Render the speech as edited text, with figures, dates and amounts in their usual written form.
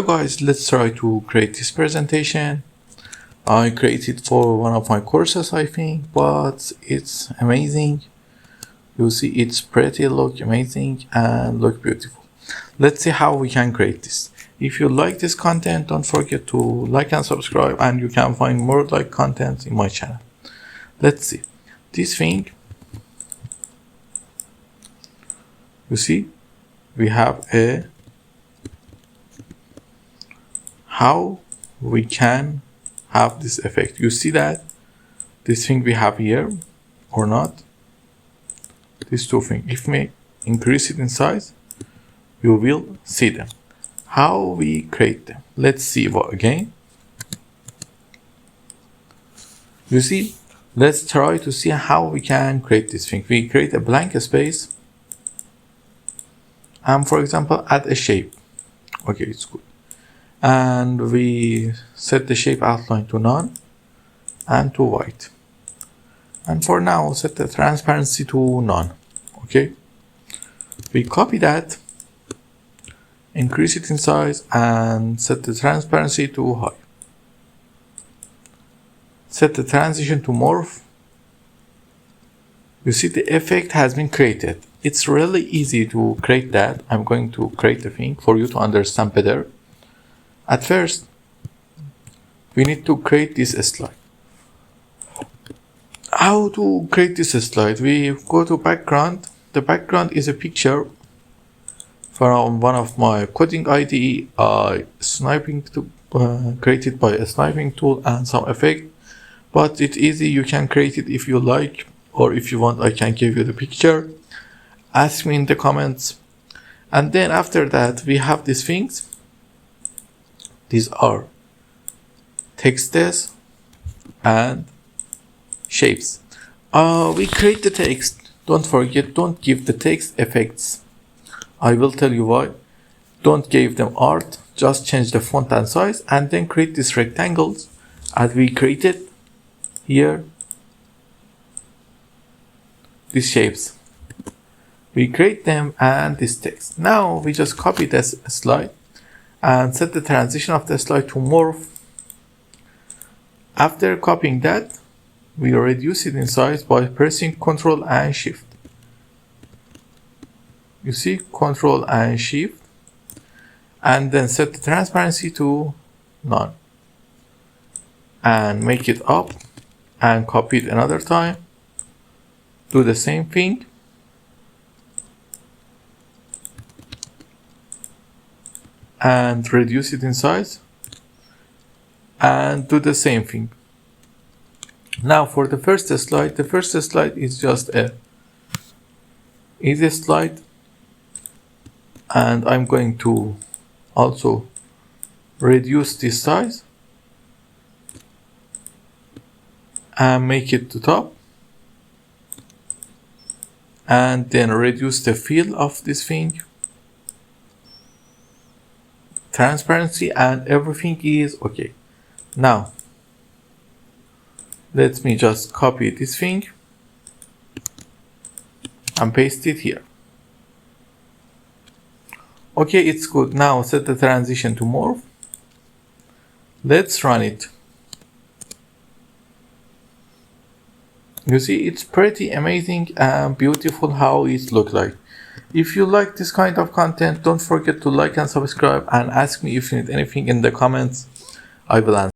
guys, let's try to create this presentation. I created for one of my courses, I think, but it's amazing. You see, it's pretty, look amazing and look beautiful. Let's see how we can create this. If you like this content, don't forget to like and subscribe, and you can find more like content in my channel. Let's see this thing. You see, we have a how we can have this effect. You see that this thing we have here or not? These two things, if we increase it in size, you will see them. How we create them? Let's see again. You see, let's try to see how we can create this thing. We create a blank space and, for example, add a shape. Okay, it's good. And we set the shape outline to none and to white. And for now, set the transparency to none. Okay. We copy that, increase it in size, and set the transparency to high. Set the transition to morph. You see the effect has been created. It's really easy to create that. I'm going to create a thing for you to understand better. At first, we need to create this slide. How to create this slide? We go to background. The background is a picture from one of my coding IDE, created by a sniping tool and some effect. But it's easy, you can create it if you like, or if you want, I can give you the picture. Ask me in the comments. And then after that, we have these things. These are texts and shapes. We create the text. Don't forget, don't give the text effects. I will tell you why. Don't give them art, just change the font and size, and then create these rectangles as we created here. These shapes. We create them and this text. Now we just copy this slide and set the transition of the slide to morph. After copying that, we reduce it in size by pressing Ctrl and Shift. You see, Ctrl and Shift, and then set the transparency to none. And make it up and copy it another time. Do the same thing. And reduce it in size and do the same thing. Now for the first slide is just a easy slide, and I'm going to also reduce this size and make it to top, and then reduce the fill of this thing, transparency, and everything is okay. Now let me just copy this thing and paste it here. Okay, it's good. Now set the transition to morph. Let's run it. You see, it's pretty amazing and beautiful how it looks like. If you like this kind of content, don't forget to like and subscribe, and ask me if you need anything in the comments. I will answer.